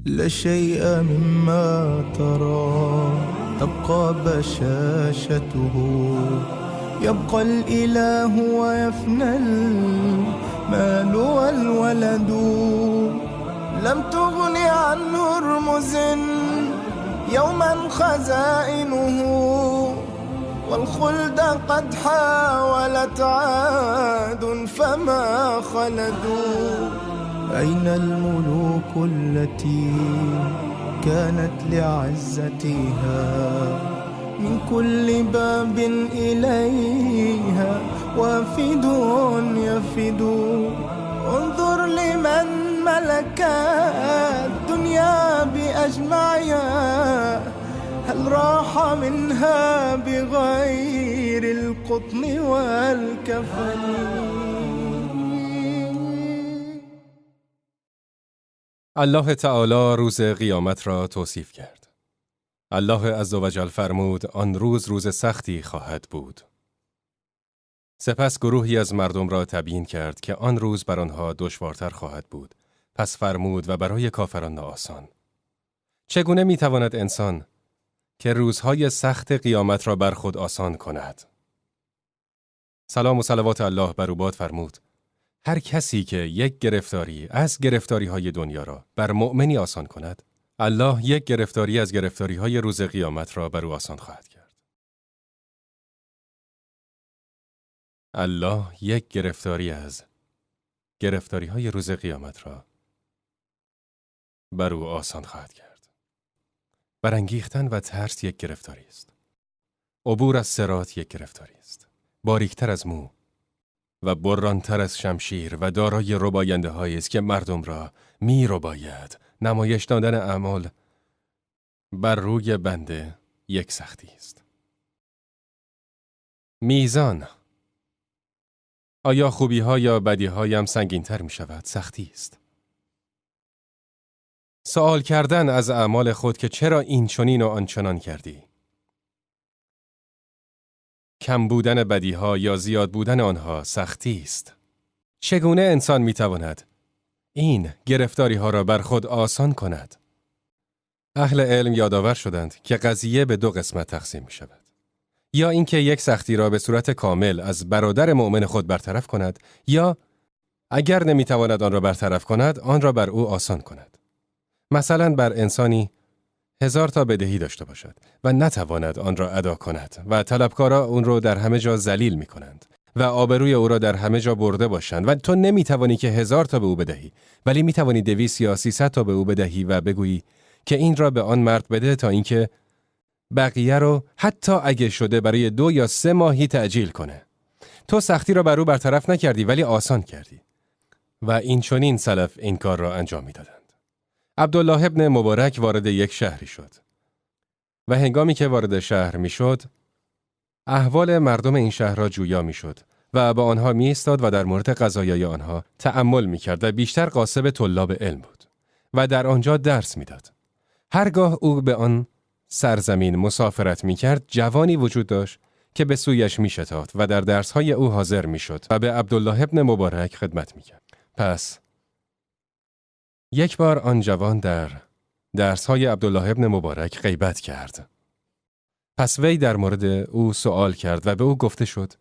لا شيء مما ترى تبقى بشاشته، يبقى الإله ويفنى المال والولد. لم تغن عن هرمز يوما خزائنه، والخلد قد حاولت عاد فما خلدوا. أين الملوك التي كانت لعزتها من كل باب إليها وافد يفد؟ انظر لمن ملك الدنيا بأجمعها، هل راح منها بغير القطن والكفن؟ الله تعالی روز قیامت را توصیف کرد. الله عزوجل فرمود آن روز روز سختی خواهد بود. سپس گروهی از مردم را تبیین کرد که آن روز بر آنها دشوارتر خواهد بود. پس فرمود و برای کافران آسان. چگونه میتواند انسان که روزهای سخت قیامت را بر خود آسان کند؟ سلام و صلوات الله بر او باد فرمود هر کسی که یک گرفتاری از گرفتاری‌های دنیا را بر مؤمنی آسان کند، الله یک گرفتاری از گرفتاری‌های روز قیامت را بر او آسان خواهد کرد. الله یک گرفتاری از گرفتاری‌های روز قیامت را بر او آسان خواهد کرد. برانگیختن و ترس یک گرفتاری است. عبور از صراط یک گرفتاری است. باریکتر از مو و برانتر از شمشیر و دارای رباینده هایی است که مردم را می رباید. نمایش دادن اعمال بر روی بنده یک سختی است. میزان. آیا خوبی ها یا بدی هایم سنگین تر می شود؟ سختی است. سوال کردن از اعمال خود که چرا این چنین و آنچنان کردی؟ کم بودن بدیها یا زیاد بودن آنها سختی است. چگونه انسان میتواند این گرفتاری ها را بر خود آسان کند؟ اهل علم یادآور شدند که قضیه به دو قسمت تقسیم می شود. یا اینکه یک سختی را به صورت کامل از برادر مؤمن خود برطرف کند، یا اگر نمیتواند آن را برطرف کند، آن را بر او آسان کند. مثلا بر انسانی 1000 تا بدهی داشته باشد و نتواند آن را ادا کند و طلبکارا اون را در همه جا ذلیل می کنند و آبروی او را در همه جا برده باشند و تو نمیتوانی که 1000 تا به او بدهی، ولی میتوانی 200 یا 300 تا به او بدهی و بگویی که این را به آن مرد بده تا اینکه بقیه رو حتی اگه شده برای 2 یا 3 ماهی تعجیل کنه. تو سختی را بر او برطرف نکردی ولی آسان کردی. و این چنین سلف این کار را انجام میدادند. عبدالله ابن مبارک وارد یک شهری شد و هنگامی که وارد شهر می شد، احوال مردم این شهر را جویا می شد و با آنها می ایستاد و در مورد قضایای آنها تأمل می کرد و بیشتر قاصد طلاب علم بود و در آنجا درس می داد. هرگاه او به آن سرزمین مسافرت می کرد، جوانی وجود داشت که به سویش می شتافت و در درسهای او حاضر می شد و به عبدالله ابن مبارک خدمت می کرد. پس یک بار آن جوان در درس‌های عبدالله ابن مبارک غیبت کرد. پس وی در مورد او سوال کرد و به او گفته شد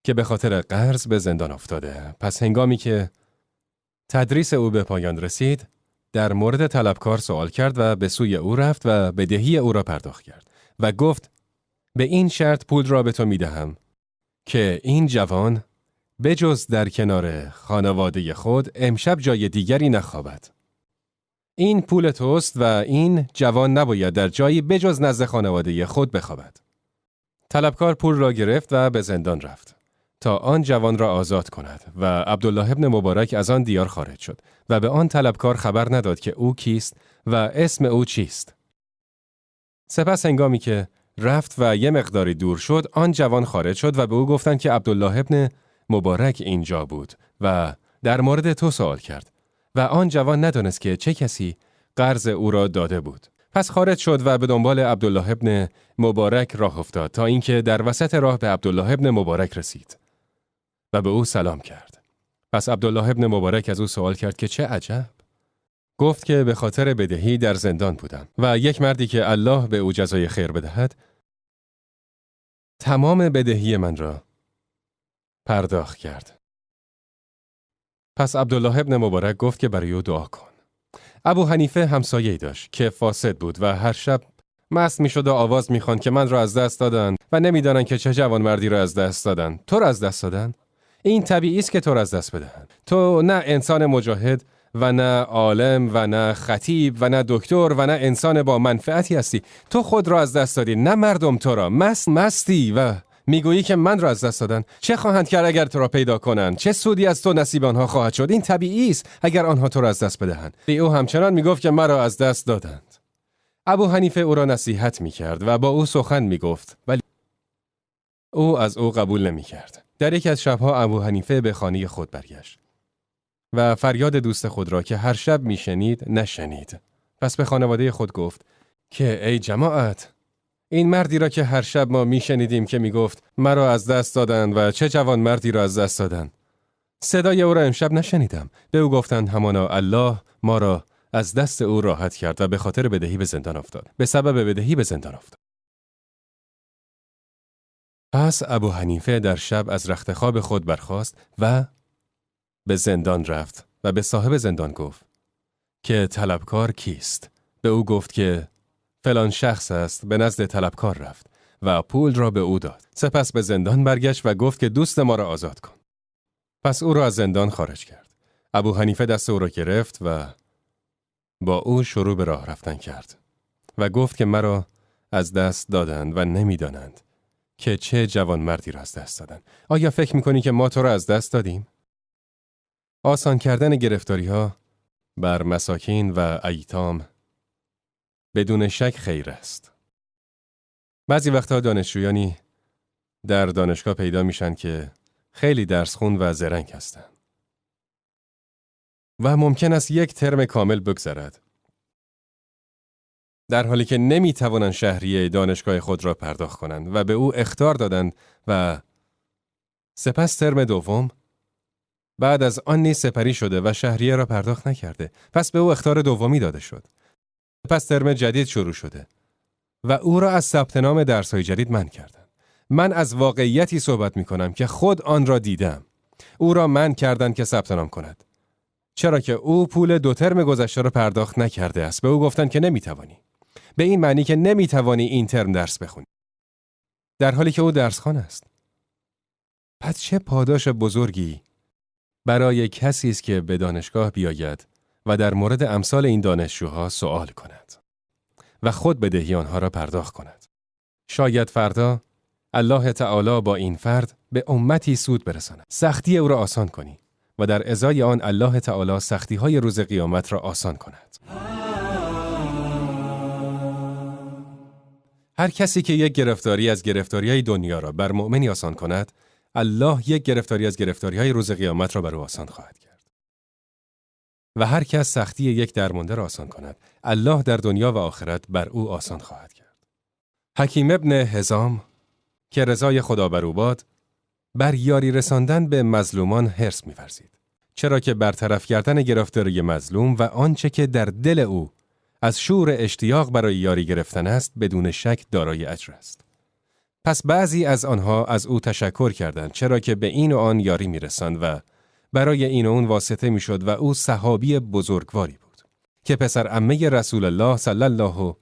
که به خاطر قرض به زندان افتاده. پس هنگامی که تدریس او به پایان رسید، در مورد طلبکار سوال کرد و به سوی او رفت و بدهی او را پرداخت کرد و گفت به این شرط پول را به تو می‌دهم که این جوان بجز در کنار خانواده خود امشب جای دیگری نخوابد. این پول توست و این جوان نباید در جایی بجز نزد خانواده خود بخوابد. طلبکار پول را گرفت و به زندان رفت تا آن جوان را آزاد کند و عبدالله ابن مبارک از آن دیار خارج شد و به آن طلبکار خبر نداد که او کیست و اسم او چیست. سپس هنگامی که رفت و یه مقداری دور شد، آن جوان خارج شد و به او گفتند که عبدالله ابن مبارک اینجا بود و در مورد تو سوال کرد و آن جوان ندانست که چه کسی قرض او را داده بود. پس خارج شد و به دنبال عبدالله ابن مبارک راه افتاد تا اینکه در وسط راه به عبدالله ابن مبارک رسید و به او سلام کرد. پس عبدالله ابن مبارک از او سوال کرد که چه عجب، گفت که به خاطر بدهی در زندان بودم و یک مردی که الله به او جزای خیر بدهد تمام بدهی من را پرداخت کرد. پس عبدالله ابن مبارک گفت که برای او دعا کن. ابو حنیفه همسایه‌ای داشت که فاسد بود و هر شب مست میشد و آواز میخواند که من را از دست دادند و نمیدانند که چه جوانمردی را از دست دادند. تو را از دست دادند؟ این طبیعی است که تو را از دست بدهند. تو نه انسان مجاهد و نه عالم و نه خطیب و نه دکتر و نه انسان با منفعتی هستی. تو خود را از دست دادی، نه مردم تو را. مستی و میگویی که من را از دست دادن. چه خواهند کرد اگر تو را پیدا کنند؟ چه سودی از تو نصیب آنها خواهد شد؟ این طبیعی است اگر آنها تو را از دست بدهند. او همچنان میگفت که مرا از دست دادند. ابو حنیفه او را نصیحت میکرد و با او سخن میگفت، ولی او از او قبول نمیکرد. در یک از شبها ابو حنیفه به خانه خود برگشت و فریاد دوست خود را که هر شب میشنید نشنید. پس به خانواده خود گفت که ای جماعت، این مردی را که هر شب ما میشنیدیم که میگفت مرا از دست دادند و چه جوان مردی را از دست دادند، صدای او را امشب نشنیدم. به او گفتند همانا الله ما را از دست او راحت کرد و به خاطر بدهی به زندان افتاد. به سبب بدهی به زندان افتاد. پس ابو حنیفه در شب از رخت خواب خود برخاست و به زندان رفت و به صاحب زندان گفت که طلبکار کیست؟ به او گفت که فلان شخص است. به نزد طلبکار رفت و پول را به او داد. سپس به زندان برگشت و گفت که دوست ما را آزاد کن. پس او را از زندان خارج کرد. ابو حنیفه دست او را گرفت و با او شروع به راه رفتن کرد و گفت که مرا از دست دادند و نمیدانند که چه جوان مردی را از دست دادند. آیا فکر میکنی که ما تو را از دست دادیم؟ آسان کردن گرفتاری ها بر مساکین و ایتام بدون شک خیر است. بعضی وقتها دانشجویانی در دانشگاه پیدا میشن که خیلی درس خون و زرنگ هستند و ممکن است یک ترم کامل بگذرد در حالی که نمیتوانند شهریه دانشگاه خود را پرداخت کنند و به او اخطار دادند و سپس ترم دوم بعد از آن نیز سپری شده و شهریه را پرداخت نکرده. پس به او اخطار دومی داده شد. پس ترم جدید شروع شده و او را از ثبت نام درس‌های جدید منع کردند. من از واقعیتی صحبت می‌کنم که خود آن را دیدم. او را منع کردند که ثبت نام کند. چرا که او پول 2 ترم گذشته را پرداخت نکرده است. به او گفتند که نمی‌توانی. به این معنی که نمی‌توانی این ترم درس بخونی. در حالی که او درس‌خوان است. پس چه پاداش بزرگی برای کسی است که به دانشگاه بیاید و در مورد امثال این دانشجوها سوال کند و خود بدهی آنها را پرداخت کند. شاید فردا الله تعالی با این فرد به امتی سود برساند. سختی او را آسان کنی و در ازای آن الله تعالی سختی‌های روز قیامت را آسان کند. هر کسی که یک گرفتاری از گرفتاری‌های دنیا را بر مؤمنی آسان کند، الله یک گرفتاری از گرفتاری‌های روز قیامت را بر او آسان خواهد کرد. و هر کس سختی یک درمانده را آسان کند، الله در دنیا و آخرت بر او آسان خواهد کرد. حکیم ابن حزام که رضای خدا بر او باد، بر یاری رساندن به مظلومان حرص می‌ورزید. چرا که برطرف کردن گرفتاری مظلوم و آنچه که در دل او از شور اشتیاق برای یاری گرفتن است بدون شک دارای اجر است. پس بعضی از آنها از او تشکر کردند، چرا که به این و آن یاری می‌رساند و برای این و اون واسطه می‌شد و او صحابی بزرگواری بود که پسر عمه رسول الله صلی الله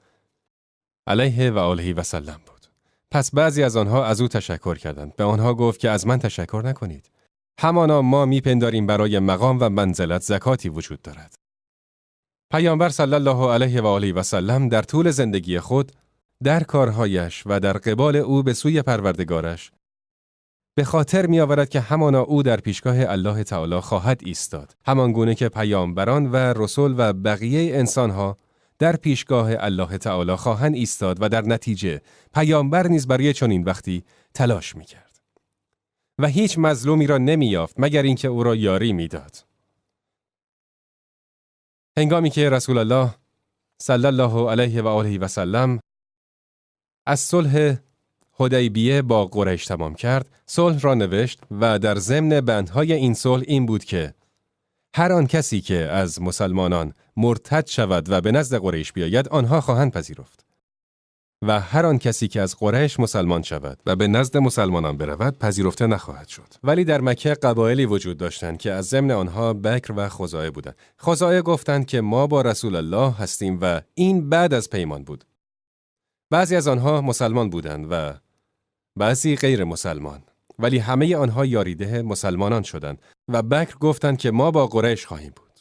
علیه و آله و سلم بود. پس بعضی از آنها از او تشکر کردند. به آنها گفت که از من تشکر نکنید. همانا ما میپنداریم برای مقام و منزلت زکاتی وجود دارد. پیامبر صلی الله علیه و آله و سلم در طول زندگی خود در کارهایش و در قبال او به سوی پروردگارش به خاطر می آورد که همانا او در پیشگاه الله تعالی خواهد ایستاد، همان گونه که پیامبران و رسول و بقیه انسانها در پیشگاه الله تعالی خواهند ایستاد و در نتیجه پیامبر نیز برای چنین وقتی تلاش می کرد و هیچ مظلومی را نمی یافت مگر اینکه او را یاری می داد. هنگامی که رسول الله صلی الله علیه و آله و سلم از صلح حدیبیه با قریش تمام کرد، صلح را نوشت و در ضمن بندهای این صلح این بود که هر آن کسی که از مسلمانان مرتد شود و به نزد قریش بیاید آنها خواهند پذیرفت و هر آن کسی که از قریش مسلمان شود و به نزد مسلمانان برود پذیرفته نخواهد شد. ولی در مکه قبایلی وجود داشتند که از ضمن آنها بکر و خزاعه بودند. خزاعه گفتند که ما با رسول الله هستیم و این بعد از پیمان بود. بعضی از آنها مسلمان بودند و بعضی غیر مسلمان، ولی همه آنها یاریده مسلمانان شدند و بکر گفتند که ما با قریش خواهیم بود.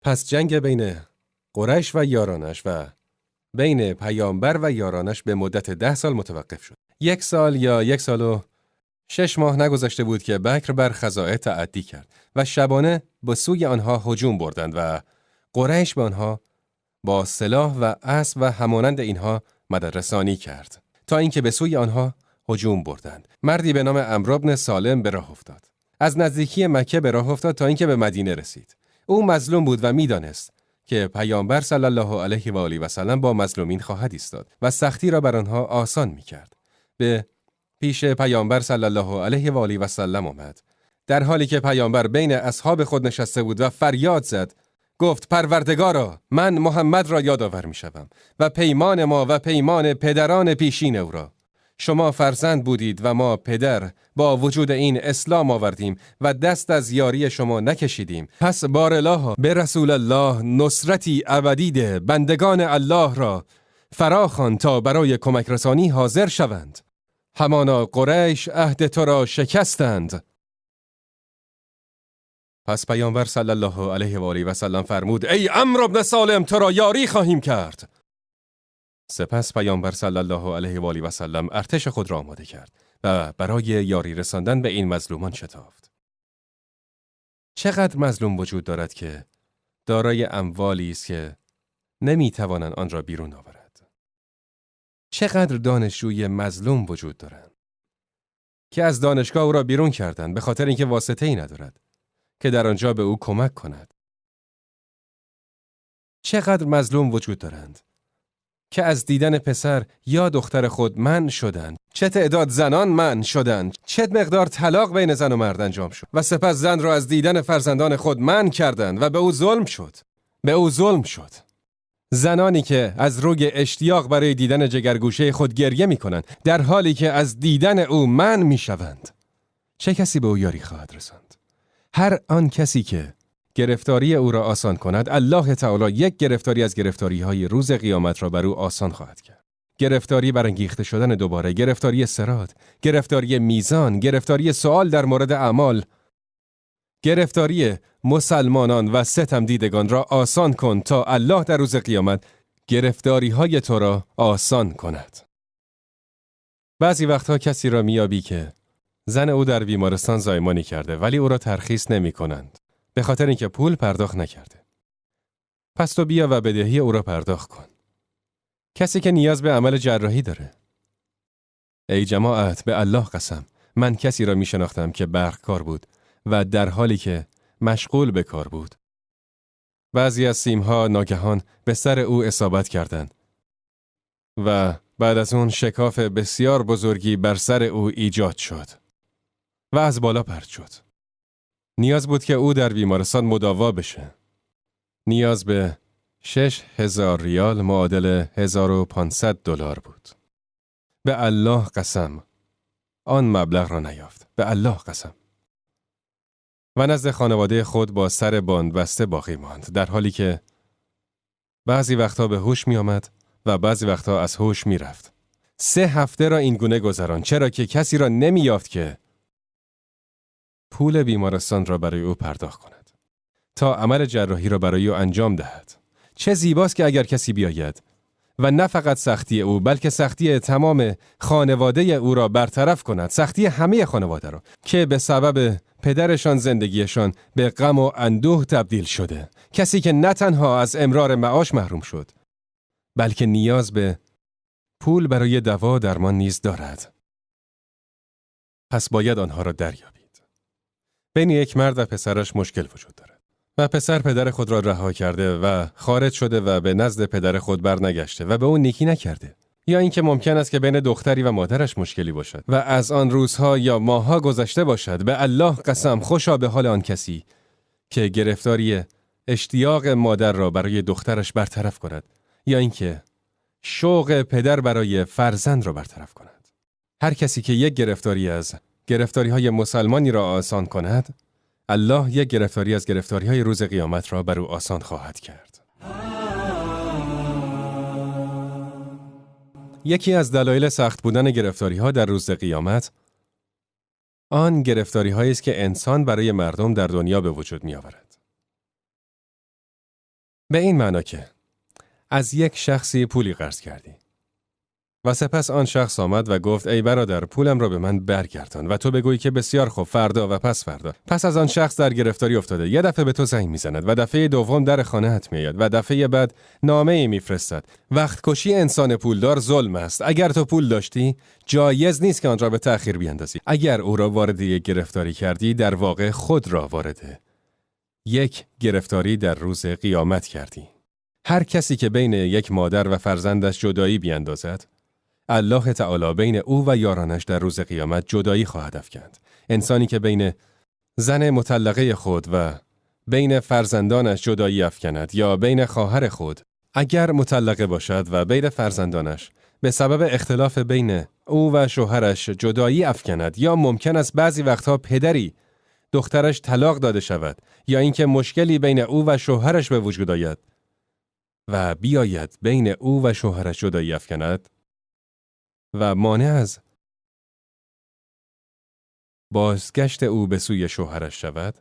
پس جنگ بین قریش و یارانش و بین پیامبر و یارانش به مدت 10 سال متوقف شد. 1 سال یا 1 سال و 6 ماه نگذشته بود که بکر بر خزاعه تعدی کرد و شبانه به سوی آنها هجوم بردند و قریش به آنها با سلاح و اسب و همانند اینها مددرسانی کرد تا اینکه به سوی آنها هجوم بردند. مردی به نام عمرو بن سالم به راه افتاد. از نزدیکی مکه به راه افتاد تا اینکه به مدینه رسید. او مظلوم بود و میدانست که پیامبر صلی الله علیه و آله و سلم با مظلومین خواهد ایستاد و سختی را بر آنها آسان می‌کرد. به پیش پیامبر صلی الله علیه و آله و سلم آمد. در حالی که پیامبر بین اصحاب خود نشسته بود و فریاد زد، گفت: پروردگارا، من محمد را یادآور می‌شوم و پیمان ما و پیمان پدران پیشین او را. شما فرزند بودید و ما پدر با وجود این اسلام آوردیم و دست از یاری شما نکشیدیم. پس بارالله به رسول الله نصرتی ابدی ده، بندگان الله را فراخوان تا برای کمک رسانی حاضر شوند. همانا قریش عهد تو را شکستند. پس پیامبر صلی الله علیه و آله و سلم فرمود: ای عمرو بن سالم، تو را یاری خواهیم کرد. سپس پیامبر صلی الله علیه و آله و سلم ارتش خود را آماده کرد و برای یاری رساندن به این مظلومان شتافت. چقدر مظلوم وجود دارد که دارای اموالی است که نمیتوانند آن را بیرون آورد. چقدر دانشجوی مظلوم وجود دارند که از دانشگاه او را بیرون کردند به خاطر اینکه واسطه‌ای ندارد که در آنجا به او کمک کند. چقدر مظلوم وجود دارند که از دیدن پسر یا دختر خود منع شدند. چه تعداد زنان منع شدند، چه مقدار طلاق بین زن و مرد انجام شد و سپس زن را از دیدن فرزندان خود منع کردند و به او ظلم شد. زنانی که از روی اشتیاق برای دیدن جگرگوشه خود گریه می کنند در حالی که از دیدن او منع می شوند. چه کسی به او یاری خواهد رساند؟ هر آن کسی که گرفتاری او را آسان کند، الله تعالی یک گرفتاری از گرفتاری‌های روز قیامت را بر او آسان خواهد کرد. گرفتاری برانگیخته شدن دوباره، گرفتاری صراط، گرفتاری میزان، گرفتاری سوال در مورد اعمال، گرفتاری مسلمانان و ستم دیدگان را آسان کن تا الله در روز قیامت گرفتاری‌های تو را آسان کند. بعضی وقتها کسی را میابی که زن او در بیمارستان زایمانی کرده ولی او را ترخیص نمی کنند به خاطر اینکه پول پرداخت نکرده. پس تو بیا و بدهی او را پرداخت کن. کسی که نیاز به عمل جراحی داره. ای جماعت، به الله قسم، من کسی را می شناختم که برقکار بود و در حالی که مشغول به کار بود بعضی از سیمها ناگهان به سر او اصابت کردند و بعد از اون شکاف بسیار بزرگی بر سر او ایجاد شد و از بالا پرت شد. نیاز بود که او در بیمارستان مداوا بشه. نیاز به 6,000 ریال معادل $1,500 بود. به الله قسم آن مبلغ را نیافت. به الله قسم. و نزد خانواده خود با سر باند بسته باقی ماند، در حالی که بعضی وقتا به هوش می آمد و بعضی وقتا از هوش می رفت. 3 هفته را این گونه گذران، چرا که کسی را نمی یافت که پول بیمارستان را برای او پرداخت کند تا عمل جراحی را برای او انجام دهد. چه زیباست که اگر کسی بیاید و نه فقط سختی او بلکه سختی تمام خانواده او را برطرف کند، سختی همه خانواده را که به سبب پدرشان زندگیشان به غم و اندوه تبدیل شده. کسی که نه تنها از امرار معاش محروم شد بلکه نیاز به پول برای دوا درمان نیز دارد. پس باید آنها را دریابید. بین یک مرد و پسرش مشکل وجود دارد و پسر پدر خود را رها کرده و خارج شده و به نزد پدر خود برنگشته و به او نیکی نکرده. یا اینکه ممکن است که بین دختری و مادرش مشکلی باشد و از آن روزها یا ماهها گذشته باشد. به الله قسم خوشا به حال آن کسی که گرفتاری اشتیاق مادر را برای دخترش برطرف کند یا اینکه شوق پدر برای فرزند را برطرف کند. هر کسی که یک گرفتاری از گرفتاری‌های مسلمانی را آسان کند، الله یک گرفتاری از گرفتاری‌های روز قیامت را بر او آسان خواهد کرد. یکی از دلایل سخت بودن گرفتاری‌ها در روز قیامت آن گرفتاری‌هایی است که انسان برای مردم در دنیا به وجود می‌آورد. به این معنا که از یک شخصی پولی قرض کردی و سپس آن شخص آمد و گفت ای برادر پولم را به من برگردان و تو بگویی که بسیار خوب فردا و پس فردا. پس از آن شخص در گرفتاری افتاده، یه دفعه به تو زنگ میزند و دفعه دوم در خانه‌ات میآید و دفعه بعد نامه‌ای میفرستد. وقت کشی انسان پولدار ظلم است. اگر تو پول داشتی جایز نیست که آن را به تأخیر بیاندازی. اگر او را وارد یک گرفتاری کردی در واقع خود را وارد یک گرفتاری در روز قیامت کردی. هر کسی که بین یک مادر و فرزندش جدایی بیاندازد، الله تعالی بین او و یارانش در روز قیامت جدایی خواهد افکند. انسانی که بین زن مطلقه خود و بین فرزندانش جدایی افکند یا بین خواهر خود اگر مطلقه باشد و بین فرزندانش به سبب اختلاف بین او و شوهرش جدایی افکند یا ممکن است بعضی وقتها پدری دخترش طلاق داده شود یا اینکه مشکلی بین او و شوهرش به وجود آید و بیاید بین او و شوهرش جدایی افکند و مانع از بازگشت او به سوی شوهرش شود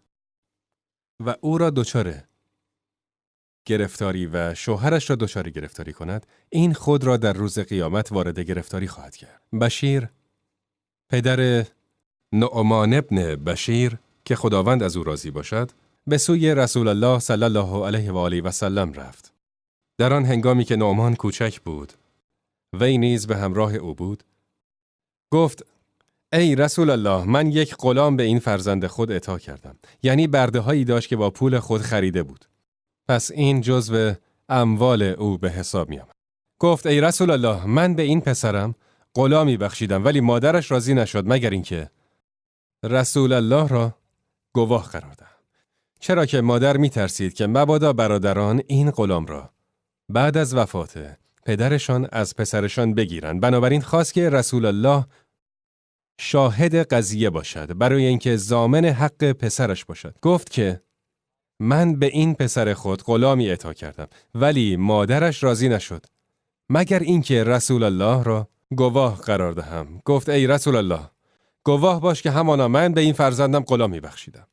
و او را دچار گرفتاری و شوهرش را دچار گرفتاری کند، این خود را در روز قیامت وارد گرفتاری خواهد کرد. بشیر پدر نعمان ابن بشیر که خداوند از او راضی باشد به سوی رسول الله صلی الله علیه و آله و سلم رفت. در آن هنگامی که نعمان کوچک بود، وی نیز به همراه او بود، گفت ای رسول الله، من یک غلام به این فرزند خود عطا کردم. یعنی برده هایی داشت که با پول خود خریده بود. پس این جزو اموال او به حساب می آمد. گفت ای رسول الله، من به این پسرم غلامی بخشیدم ولی مادرش راضی نشد مگر اینکه رسول الله را گواه قرار دهم. چرا که مادر می ترسید که مبادا برادران این غلام را بعد از وفات پدرشان از پسرشان بگیرند. بنابراین خواست که رسول الله شاهد قضیه باشد برای اینکه ضامن حق پسرش باشد. گفت که من به این پسر خود غلامی عطا کردم ولی مادرش راضی نشد مگر اینکه رسول الله را گواه قرار دهم. گفت ای رسول الله، گواه باش که همانا من به این فرزندم غلامی بخشیدم.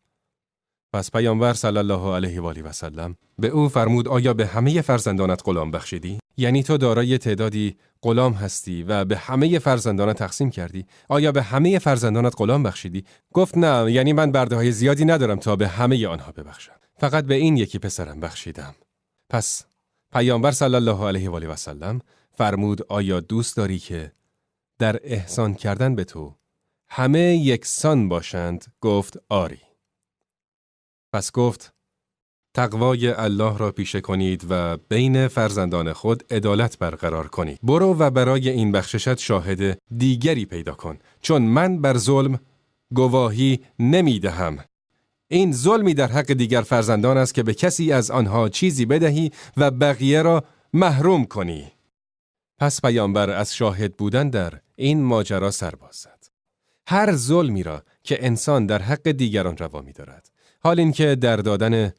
پس پیامبر صلی الله علیه و آله و سلم به او فرمود آیا به همه فرزندانت غلام بخشیدی؟ یعنی تو دارای تعدادی غلام هستی و به همه فرزندانت تقسیم کردی؟ آیا به همه فرزندانت غلام بخشیدی؟ گفت نه، یعنی من برده‌های زیادی ندارم تا به همه آنها ببخشم. فقط به این یکی پسرم بخشیدم. پس پیامبر صلی الله علیه و آله و سلم فرمود آیا دوست داری که در احسان کردن به تو همه یکسان باشند؟ گفت آری. پس گفت تقوای الله را پیشه کنید و بین فرزندان خود عدالت برقرار کنید. برو و برای این بخششت شاهد دیگری پیدا کن، چون من بر ظلم گواهی نمی دهم. این ظلمی در حق دیگر فرزندان است که به کسی از آنها چیزی بدهی و بقیه را محروم کنی. پس پیامبر از شاهد بودن در این ماجرا سر باز زد. هر ظلمی را که انسان در حق دیگران روا می دارد، حال اینکه در دادن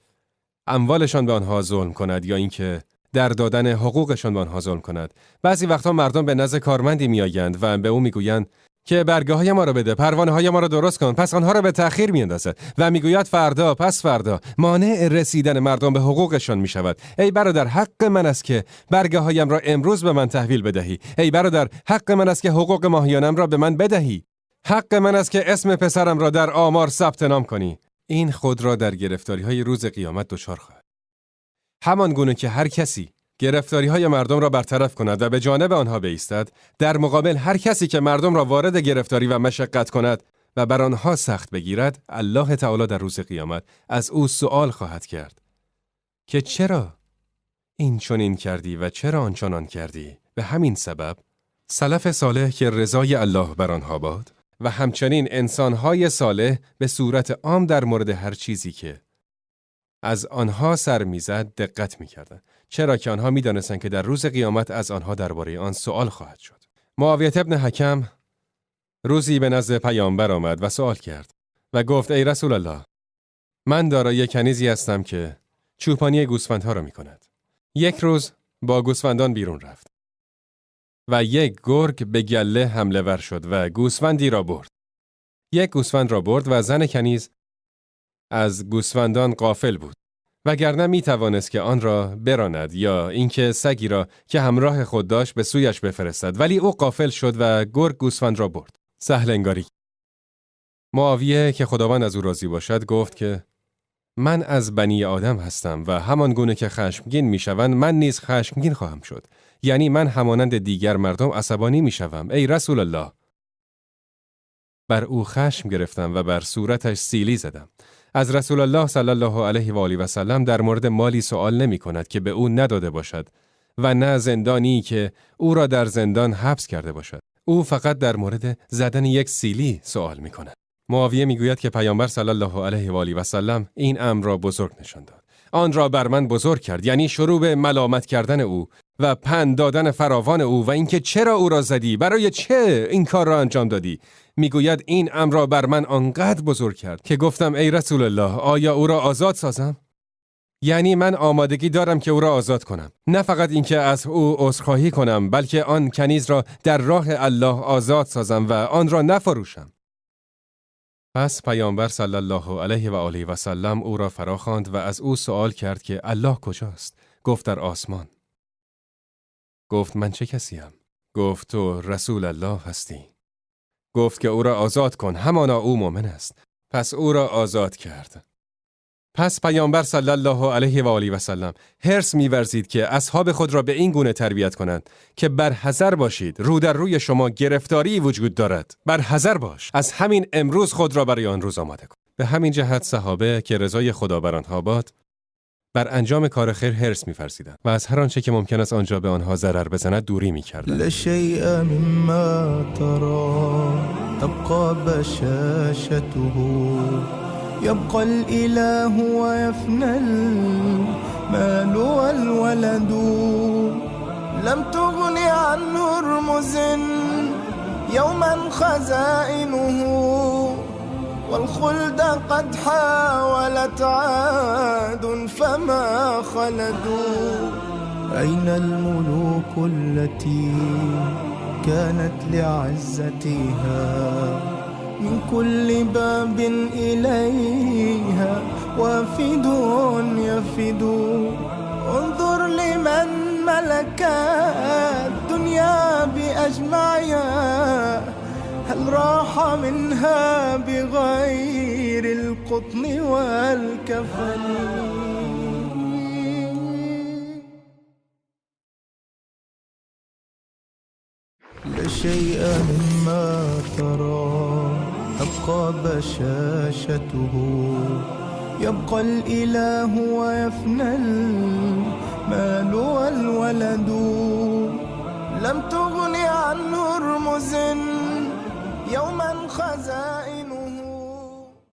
اموالشان به آنها ظلم کند یا اینکه در دادن حقوقشان به آنها ظلم کند. بعضی وقتا مردم به نزد کارمندی میآیند و به او میگویند که برگه های ما را بده، پروانه های ما را درست کن، پس آنها را به تأخیر میاندازد و میگوید فردا پس فردا. مانع رسیدن مردم به حقوقشان میشود. ای برادر، حق من است که برگه هایم را امروز به من تحویل بدهی. ای برادر، حق من است که حقوق ماهیانم را به من بدهی. حق من است که اسم پسرم را در آمار ثبت نام کنی. این خود را در گرفتاری‌های روز قیامت دچار خواهد. همان گونه که هر کسی گرفتاری‌های مردم را برطرف کند و به جانب آنها بایستد، در مقابل هر کسی که مردم را وارد گرفتاری و مشقت کند و بر آنها سخت بگیرد، الله تعالی در روز قیامت از او سؤال خواهد کرد که چرا این چنین کردی و چرا آنچنان کردی؟ به همین سبب سلف صالح که رضای الله بر آنها باد و همچنین انسان‌های صالح به صورت عام در مورد هر چیزی که از آنها سر میزد دقت میکردند، چرا که آنها میدانستند که در روز قیامت از آنها درباره آن سؤال خواهد شد. معاویه ابن حکم روزی به نزد پیامبر آمد و سؤال کرد و گفت ای رسول الله، من دارای کنیزی هستم که چوپانی گوسفندها را میکند. یک روز با گوسفندان بیرون رفت و یک گرگ به گله حمله ور شد و گوسفندی را برد. یک گوسفند را برد و زن کنیز از گوسفندان غافل بود، وگرنه می توانست که آن را براند یا اینکه سگی را که همراه خود داشت به سویش بفرستد، ولی او غافل شد و گرگ گوسفند را برد. سهل انگاری. معاویه که خداوند از او راضی باشد گفت که من از بنی آدم هستم و همان گونه که خشمگین می شوند من نیز خشمگین خواهم شد، یعنی من همانند دیگر مردم عصبانی می شوم. ای رسول الله، بر او خشم گرفتم و بر صورتش سیلی زدم. از رسول الله صلی الله علیه و آله و سلم در مورد مالی سوال نمی کند که به او نداده باشد و نه زندانی که او را در زندان حبس کرده باشد. او فقط در مورد زدن یک سیلی سوال می کند. معاویه می گوید که پیامبر صلی الله علیه و آله و سلم این امر را بزرگ نشان داد. آن را بر من بزرگ کرد، یعنی شروع به ملامت کردن او و پند دادن فراوان او و اینکه چرا او را زدی، برای چه این کار را انجام دادی. میگوید این امر را بر من آنقدر بزرگ کرد که گفتم ای رسول الله، آیا او را آزاد سازم؟ یعنی من آمادگی دارم که او را آزاد کنم، نه فقط اینکه از او عذرخواهی کنم، بلکه آن کنیز را در راه الله آزاد سازم و آن را نفروشم. پس پیامبر صلی الله علیه و آله و سلم او را فراخواند و از او سوال کرد که الله کجاست؟ گفت در آسمان. گفت من چه کسیم؟ گفت تو رسول الله هستی. گفت که او را آزاد کن، همانا او مؤمن است. پس او را آزاد کرد. پس پیامبر صلی الله علیه و آله و سلم حرص می‌ورزید که اصحاب خود را به این گونه تربیت کنند که برحذر باشید، رو در روی شما گرفتاری وجود دارد. برحذر باش، از همین امروز خود را برای آن روز آماده کن. به همین جهت صحابه که رضای خدا بر آنها باد بر انجام کار خیر حرص می‌ورزیدند و از هر آنچه که ممکن است آنجا به آنها ضرر بزند دوری می‌کردند. لشیء مما ترى تبقى بشاشته يبقى الإله ويفنى المال والولد لم تغن عنه هرمز يوما خزائنه والخلد قد حاولت عاد فما خلدوا أين الملوك التي كانت لعزتها من كل باب إليها وافد يفد انظر لمن ملك الدنيا بأجمعها هل راح منها بغير القطن والكفن لا شيء مما ترى تبقى بشاشته يبقى الإله ويفنى المال والولد لم تغن عنه هرمز يوما خزائن